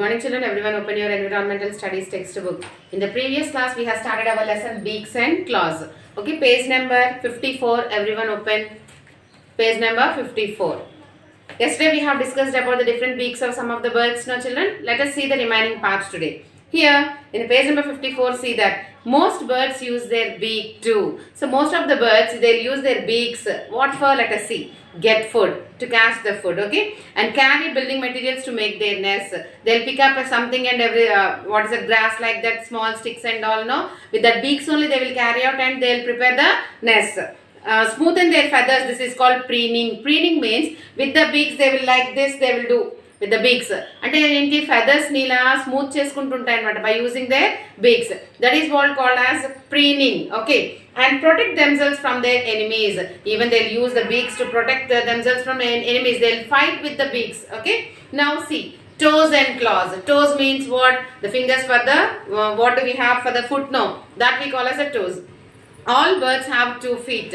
morning children, everyone open your environmental studies textbook. In the previous class we have started our lesson beaks and claws. Okay, page number 54, everyone open page number 54. Yesterday we have discussed about the different beaks of some of the birds. Now children, let us see the remaining parts today. Here in page number 54, see that most birds use their beak too. So most of the birds, they'll use their beaks. What for? Let us see. Get food, to catch the food, okay, and carry building materials to make their nests. They'll pick up something and every what is it, grass like that, small sticks and all, no, with that beaks only they will carry out and they'll prepare the nest. Smoothen their feathers, this is called preening. Preening means with the beaks they will, like this they will do with the beaks. అంటే ఏంటి, feathers ని ఇలా smooth చేసుకుంటుంటాయి అన్నమాట by using their beaks. That is what called as preening, okay, and protect themselves from their enemies. Even they'll use the beaks to protect themselves from enemies. They'll fight with the beaks, okay. Now see, toes and claws. Toes means what? The fingers for the what do we have for the foot? No, that we call as a toes. All birds have 2 feet.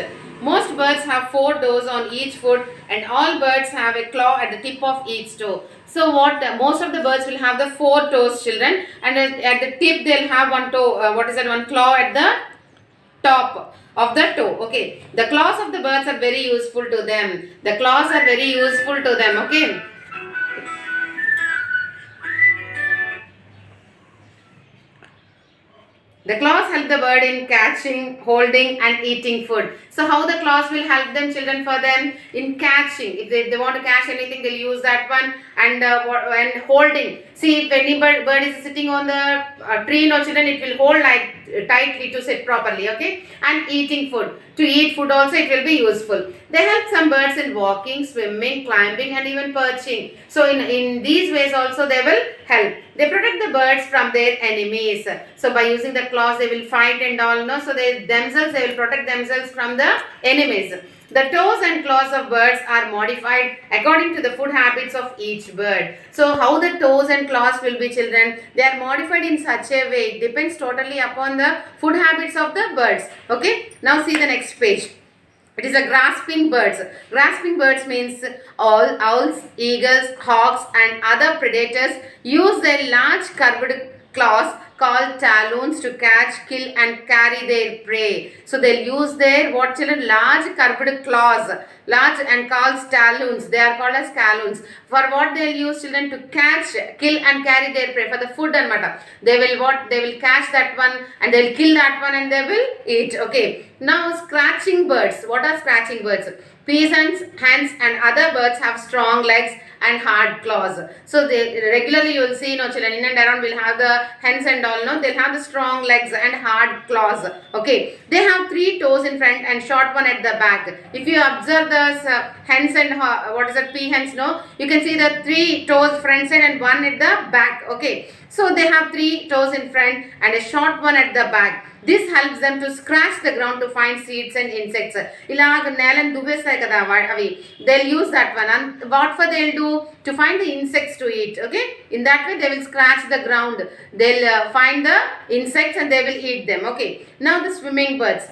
Most birds have 4 toes on each foot, and all birds have a claw at the tip of each toe. So what, most of the birds will have the 4 toes, children, and at the tip they'll have one toe, what is that, one claw at the top of the toe, okay. The claws of the birds are very useful to them. The claws are very useful to them, okay. The claws help the bird in catching, holding and eating food. So how the claws will help them, children, for them in catching? If they want to catch anything, they'll use that one, and holding. See, if any bird is sitting on the tree, no children, it will hold like tightly to sit properly, okay. And eating food. To eat food also it will be useful. They help some birds in walking, swimming, climbing and even perching. So in these ways also they will help. They protect the birds from their enemies. So by using the claws they will fight and all, no. So they will protect themselves from the enemies. The toes and claws of birds are modified according to the food habits of each bird. So how the toes and claws will be, children? They are modified in such a way. It depends totally upon the food habits of the birds. Okay. Now see the next page. It is a grasping birds. Grasping birds means all owls, eagles, hawks and other predators use their large curved claws called talons to catch, kill and carry their prey. So they'll use their, what children, large curved claws, large and called talons. They are called as talons. For what they'll use, children? To catch, kill and carry their prey, for the food and matter. They will what? They will catch that one and they'll kill that one and they will eat, okay. Now scratching birds. What are scratching birds? Peasants, hens and other birds have strong legs and hard claws. So they regularly you will see, no children, in and around will have the hens and all, no, they'll have the strong legs and hard claws, okay. They have 3 toes in front and short one at the back. If you observe the hens and what is that, peahens, no, you can see the 3 toes front side and 1 at the back, okay. So they have 3 toes in front and a short one at the back. This helps them to scratch the ground to find seeds and insects. They'll use that one, and what for they'll do? To find the insects to eat, okay. In that way they will scratch the ground. They'll find the insects and they will eat them, okay. Now the swimming birds.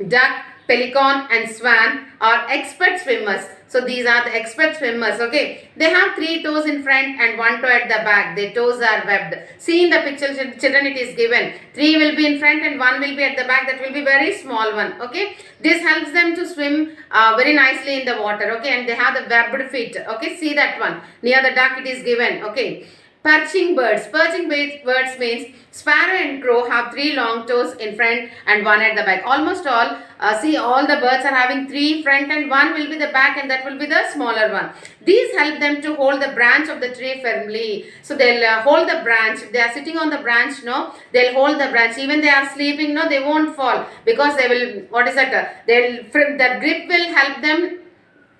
Duck, pelican and swan are expert swimmers. So these are the expert swimmers, okay. They have 3 toes in front and 1 toe at the back. Their toes are webbed. See in the picture, children, it is given. 3 will be in front and 1 will be at the back. That will be very small one, okay. This helps them to swim very nicely in the water, okay. And they have the webbed feet, okay. See that one. Near the duck it is given, okay. Perching birds. Perching birds means sparrow and crow have 3 long toes in front and 1 at the back. Almost all, see, all the birds are having 3 front and 1 will be the back, and that will be the smaller one. These help them to hold the branch of the tree firmly. So they'll hold the branch. If they are sitting on the branch, no, they'll hold the branch. Even they are sleeping, no, they won't fall, because they will, what is that, the grip will help them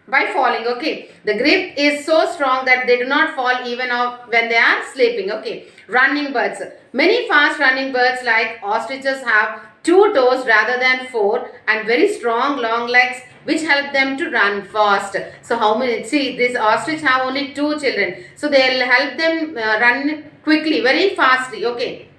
by falling, okay. The grip is so strong that they do not fall even when they are sleeping, okay. Running birds. Many fast running birds like ostriches have 2 toes rather than 4 and very strong long legs which help them to run fast. So how many, see, this ostrich have only 2 children. So they'll help them run quickly, very fastly, okay.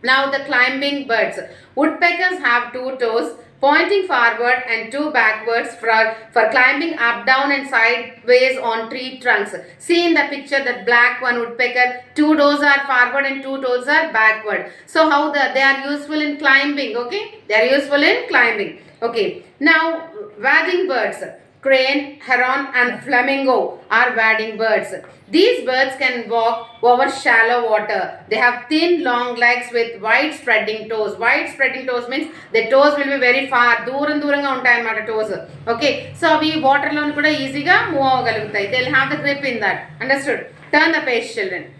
Now the climbing birds. Woodpeckers have 2 toes pointing forward and 2 backwards for climbing up, down and sideways on tree trunks. See in the picture that black one woodpecker, 2 toes are forward and 2 toes are backward. So how they are useful in climbing, okay? They are useful in climbing. Okay. Now wagging birds. Crane, heron and flamingo are wagging birds. These birds can walk over shallow water. They have thin long legs with wide spreading toes. Wide spreading toes means the toes will be very far. Duranga untayi anamata toes. Okay. So we water lo kuda easy ga move avagalugutai. They will have the grip in that. Understood? Turn the page, children.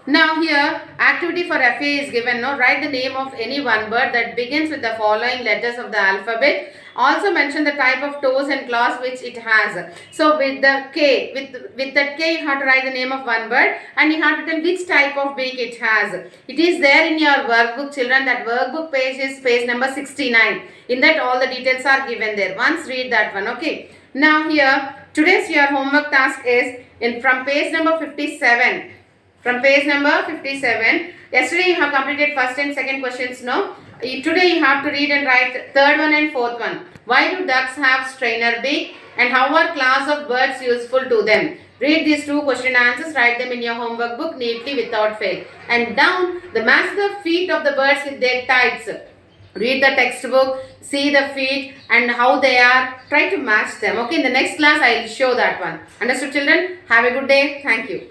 Now here activity for FA is given. Now write the name of any one bird that begins with the following letters of the alphabet. Also mention the type of toes and claws which it has. So with the K, with that K you have to write the name of one bird and you have to tell which type of beak it has. It is there in your workbook, children. That workbook page is page number 69. In that all the details are given there. Once read that one. Okay. Now here today's your homework task is from page number 57. From page number 57. Yesterday you have completed first and second questions, no? Today you have to read and write third one and fourth one. Why do ducks have strainer beak and how are class of birds useful to them? Read these 2 question answers, write them in your homework book neatly without fail. And down, match the feet of the birds with their tights. Read the textbook, see the feet and how they are. Try to match them. Okay, in the next class I will show that one. Understood, children? Have a good day. Thank you.